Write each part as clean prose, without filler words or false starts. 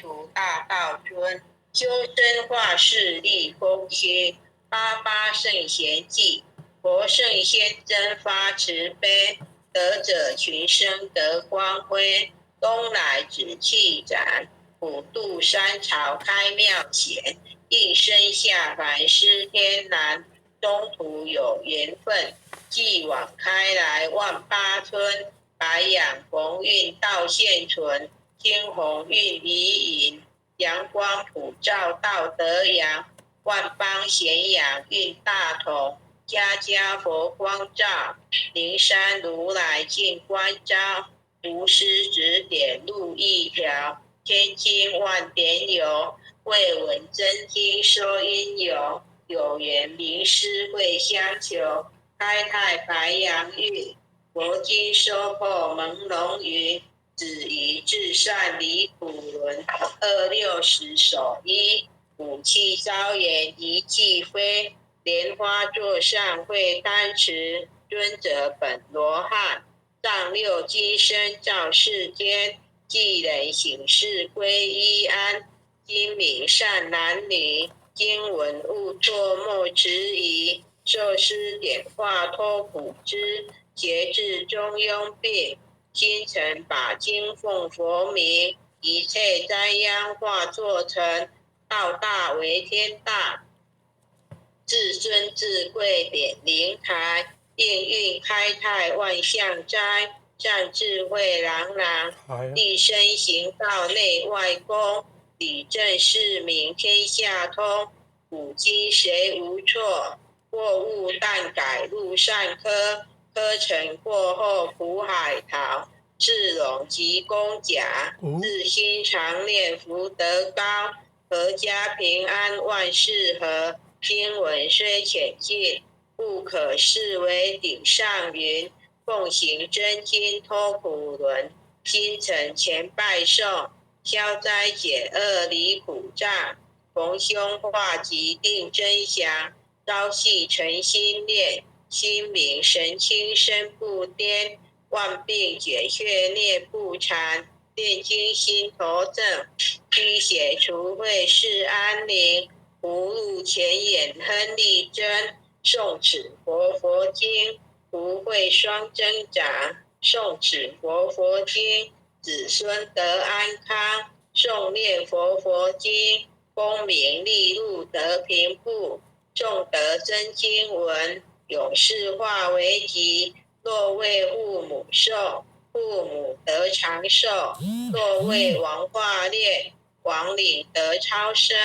除大道尊，修真化势力功勋。88圣贤记，佛圣先真发慈悲，得者群生得光辉。东来紫气展，普渡山朝开妙显，应身下凡施天难。中途有缘分，继往开来万八村。白养鸿运道现存，金鸿运离隐，阳光普照道德阳。万邦咸阳运大同，家家佛光照。灵山如来尽关照，无师指点路一条。千经万典有，未闻真经说因由。有缘名师会相求，开泰白杨运。佛经说破朦胧云，只宜至善离苦轮。260手一，武器招言一记飞。莲花座上会担持，尊者本罗汉。丈六金身照世间，济人行事归依安。精明善男女，经文勿作莫迟疑。受师点化脱苦知，节制中庸病。心诚把经奉佛名，一切灾殃化作尘。道大为天大，至尊至贵点灵台。应运开泰万象斋，善智慧朗朗。立身行道内外功，理正事明天下通。古今谁无错？过误但改路善科。科成过后苦海淘，智勇及功甲。自心常念福德高，阖家平安万事和。经文虽浅近，不可视为顶上云。奉行真经脱苦轮，心诚前拜诵。消灾解厄离苦障，逢凶化吉定真祥。朝夕诚心念，心明神清身不颠。万病解却念不缠，念经心头正。驱邪除秽是安宁，葫芦前眼亨利贞。诵此佛经，福慧双增长。诵此佛经，子孙得安康。诵念佛经，功名利禄得平步。诵得真经文，永世化为吉。若为父母寿，父母得长寿；若为王化炼，王领得超生；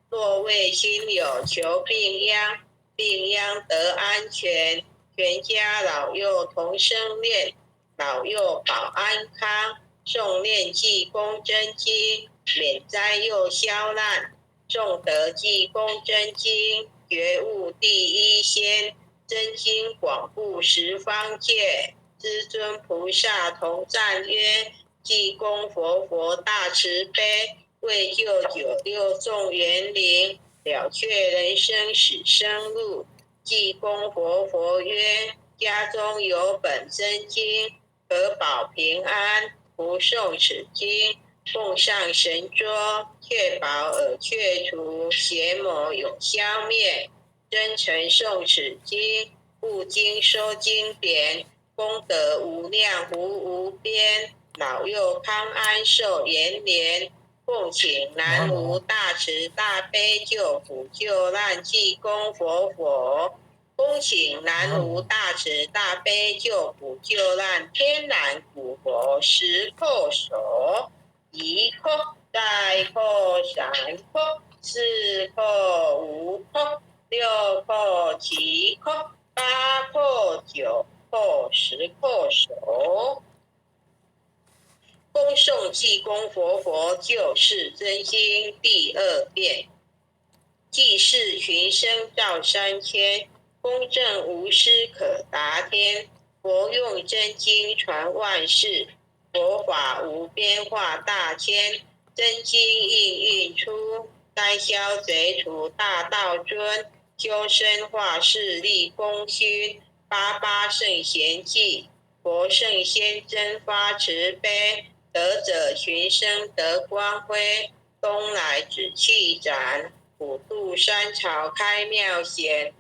若为亲友求病殃，病殃得安全。全家老幼同生念，老幼保安康。诵念济公真经，免灾又消难。诵得济公真经，觉悟第一仙。真经广布十方界，至尊菩萨同赞曰：济公佛大慈悲，为救96众园灵，了却人生死生路。济公佛曰：家中有本真经，可保平安。不诵此经，奉上神桌，确保耳却除，邪魔永消灭。真诚诵此经，悟经说经典，功德无量无边。老幼康安寿延年，奉请南无大慈大悲救苦救难济公佛。恭请南无大慈大悲救苦救难天然古佛10叩首，1叩再叩3叩4叩5叩6叩7叩8叩9叩10叩首。恭诵济公佛救世真经第2遍。济世群生照三千，公正无私可达天。佛用真经传万世，佛法无边化大千。真经应运出，灾消贼除大道尊。修身化势立功勋，88圣贤记。佛圣先真发慈悲，得者群生得光辉。东来紫气展，普渡山草开妙显。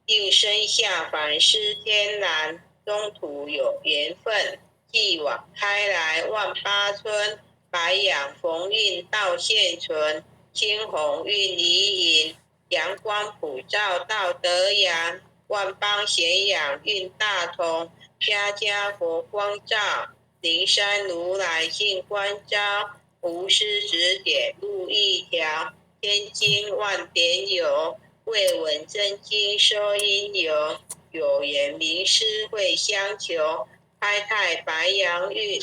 应生下凡施天然，中途有缘分，继往开来万八村。白养逢运道现存，青红运离隐，阳光普照到德阳。万邦咸养运大同，家家佛光照。灵山如来信关照，无师指点路一条。千经万典有，未闻真经说因由。有缘名师会相求，开泰白羊运。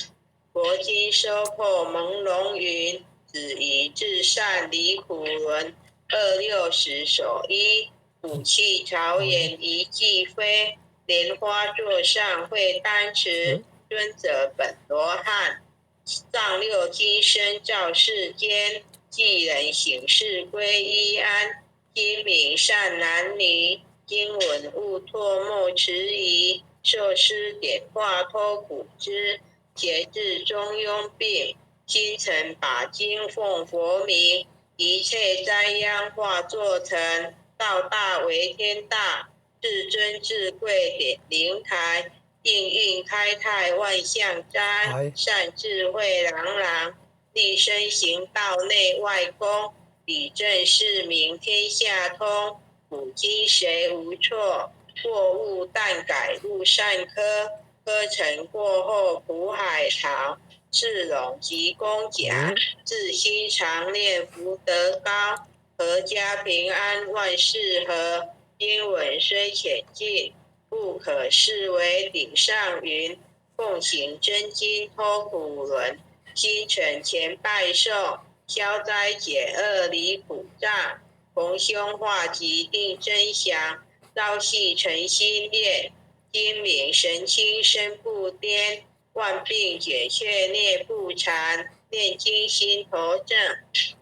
佛经收破朦胧云，子怡至善离苦轮。260手一，武器朝眼一骑飞。莲花座上会丹池，尊者本罗汉。上六金身照世间，济人行事归依安。今明善男女，经文勿唾莫迟疑。受师点化脱苦知，节制中庸病。心诚把经奉佛名，一切灾殃化作尘。道大为天大，至尊至贵点灵台。应运开泰万象瞻，善智慧朗朗，立身行道内外公。理正是名天下通，古今谁无错？过误但改入善科，科成过后苦海淘。赤龙及公甲，自心常念福德高。阖家平安万事和，经文虽浅近，不可视为顶上云。奉行真经脱苦轮，心诚前拜受。消灾解厄离苦障，逢凶化吉定真祥。朝夕诚心念，精明神清身不颠。万病解却孽不缠，念经心头正。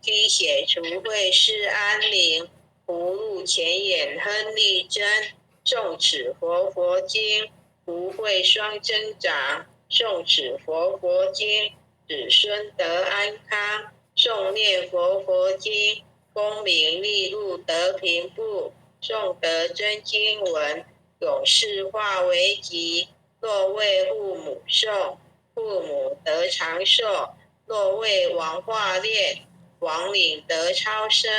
驱邪除秽是安宁，福禄前眼亨利贞。诵此佛经，福慧双增长。诵此佛经，子孙得安康。诵念佛经，功名利禄得平步。诵得真经文，永世化为吉。若为父母诵，父母得长寿；若为王化炼，王领得超生；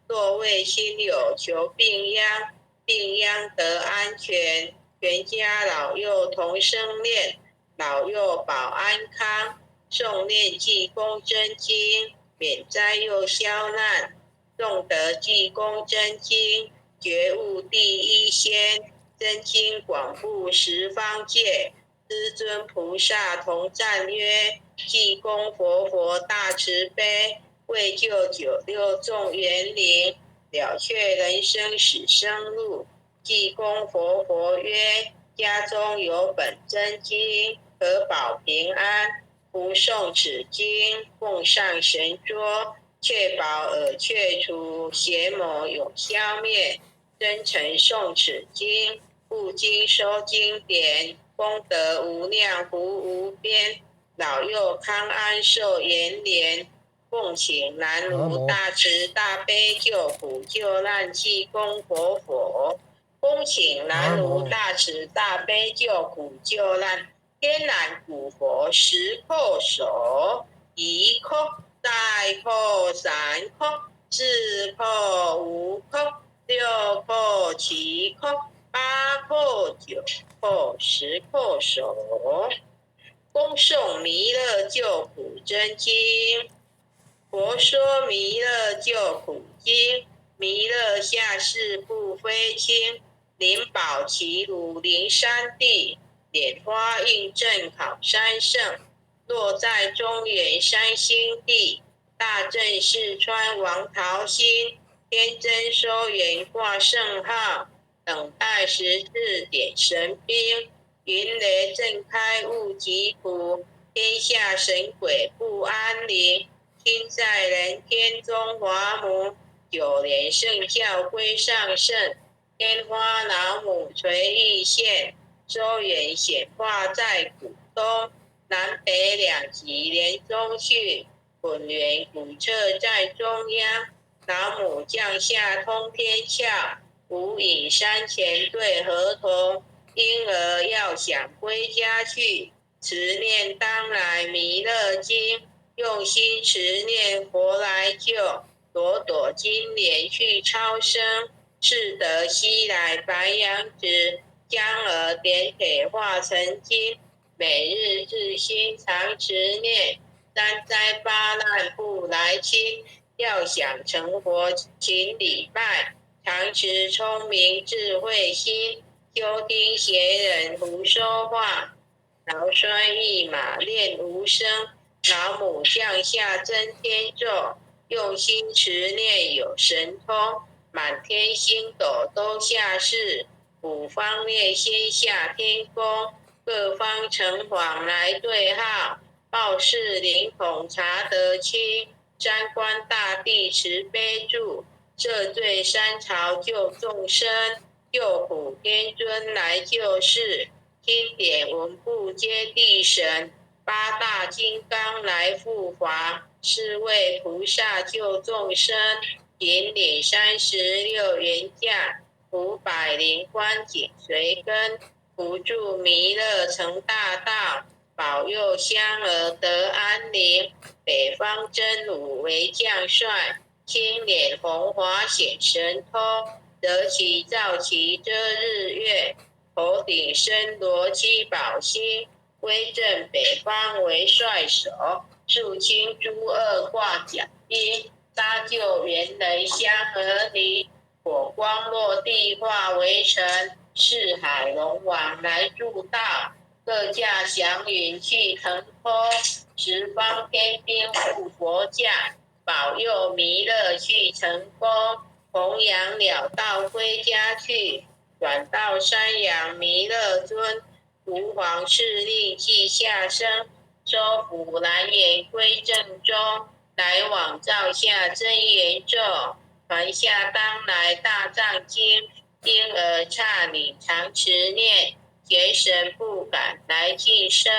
若为亲友求病殃，病殃得安全。全家老幼同生念，老幼保安康。诵念济公真经，免灾又消难。诵得济公真经，觉悟第一仙。真经广布十方界，师尊菩萨同赞曰：济公佛大慈悲，为救96众园灵，了却人生死生路。济公佛曰：家中有本真经，可保平安。读诵此经，奉上神桌，确保耳却除，邪魔永消灭。真诚诵此经，不经收经典，功德无量福无边。老幼康安寿延年，奉请南无大慈大悲救苦救难济公活佛。恭请南无大慈大悲救苦救难天然古佛10叩首，1叩，再叩3叩，4叩5叩，6叩7叩，8叩9叩，10叩首。恭诵弥勒救苦真经。佛说弥勒救苦经，弥勒下世不非轻。灵宝齐鲁灵山地，莲花印证考山圣。落在中原山心地，大正四川王桃心。天真收圆挂圣号，等待14点神兵。云雷震开悟吉普，天下神鬼不安宁。听在人天中华母，9年圣教归上圣。天花老母垂玉线，周圆显化在古东。南北两极连中续，混元古彻在中央，老母降下通天窍，无影山前对河童，婴儿要想归家去，持念当来弥勒经，用心持念佛来救，朵朵金莲去超生，是得西来白羊子，将儿点给化成金，每日自心常持念，三灾八难不来侵，要想成佛请礼拜，常持聪明智慧心，休听邪人胡说话，劳酸一马练无声，老母降下真天咒，用心持念有神通，满天星斗都下世，五方列仙下天宫，各方城隍来对号，报事灵统查得清，三官大帝慈悲助，赦罪三朝救众生，救苦天尊来救世，经典文部皆地神，八大金刚来护法，是为菩萨救众生，引领36元驾，500灵官紧随跟，扶助弥勒成大道，保佑香儿得安宁。北方真武为将帅，青脸红华显神通，得其照其遮日月，头顶身罗七宝星，威震北方为帅首，肃清诸恶挂甲兵，搭救猿人香儿尼，火光落地化为尘，四海龙王来助道，各驾祥云去腾空，十方天兵护佛驾，保佑弥勒去成功，弘扬了道归家去，转到山阳弥勒尊，吾皇敕令即下生，收服蓝颜归正中，来往照下真言咒，传下当来大藏经，婴儿刹你常持念，邪神不敢来近身，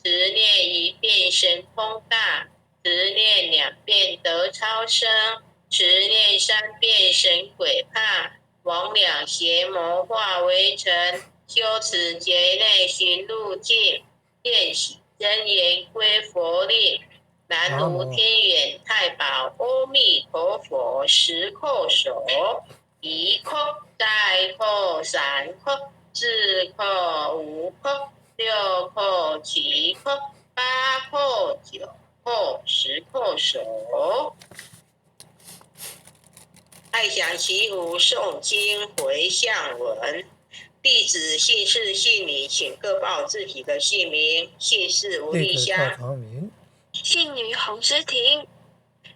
持念一遍神通大，持念2遍得超生，持念3遍神鬼怕，魍魉邪魔化为尘，修持劫内寻路径，愿喜真言归佛令，南无天远太保阿弥陀佛，十叩首，一叩再叩三叩四叩五叩六叩七叩八叩九叩10叩首。爱想祈福诵经回向文，弟子姓氏姓名请各报自己的姓名。姓氏吴丽香，姓女洪之婷。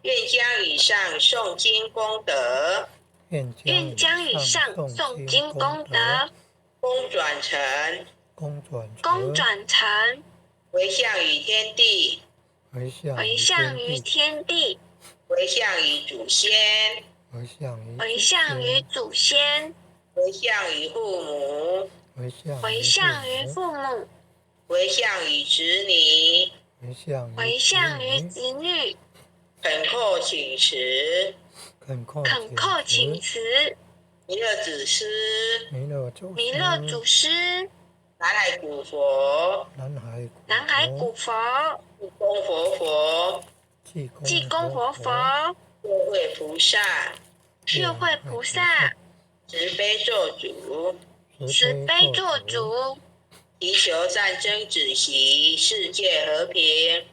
愿将以上诵经功德，愿将以上诵经功德，功转成，回向于天地，回向于天地，回向于祖先，回向于祖先，回向于父母，回向于父母，回向于子女，回向于子女，恳叩请辞，恳叩请辞，弥勒祖师，弥勒祖师，南海古佛，南海古佛，济公活佛，济公活佛，智慧菩萨，智慧菩萨，慈悲做主，慈悲做主，祈求战争止息，世界和平，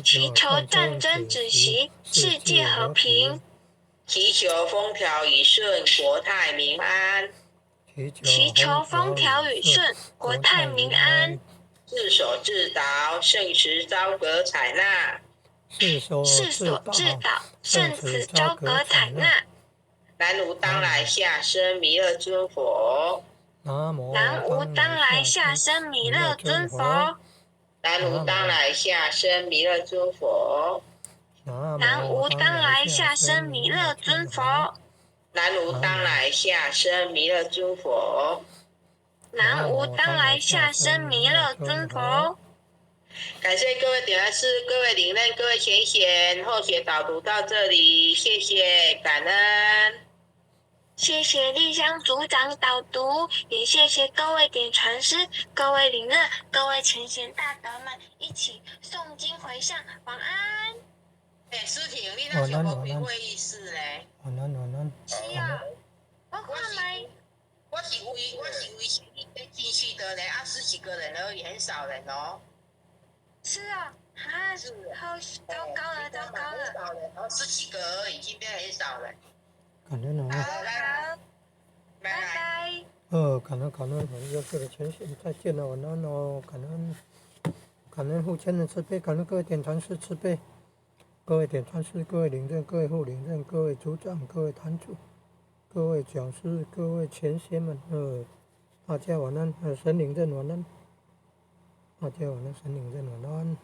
祈求战争止息，世界和平，祈求风调雨顺，国泰民安，祈求风调雨顺，国泰民安，自守自导，圣慈昭格采纳，世所自导，圣慈昭格采纳。南无当来下生弥勒尊佛，南无当来下生弥勒尊佛，南无当来下生弥勒尊佛，南无当来下生弥勒尊佛，南无当来下生弥勒尊佛，南无当来下生弥勒尊佛。感谢各位点燃师、各位领任、各位前贤，后学导读到这里，谢谢，感恩。谢谢丽香组长导读，也谢谢各位点传师、各位领任、各位前贤大德们一起诵经回向，晚安。诗婷，你那小公平会议室嘞？晚安。是啊，我看没。我是为请你进去的人，20几个人而已，很少人哦。是啊，好糟糕了。很少人，10几个而已，今天很少人。感恩啊！好，拜拜。感恩，我们要各位前贤再见了，晚安哦，感恩护签的慈悲，感恩各位点传师慈悲，各位点传师、各位领任、各位副领任、各位组长、各位坛主、各位讲师、各位前贤们，大家晚安，神领任晚安，大家晚安，神领任晚安。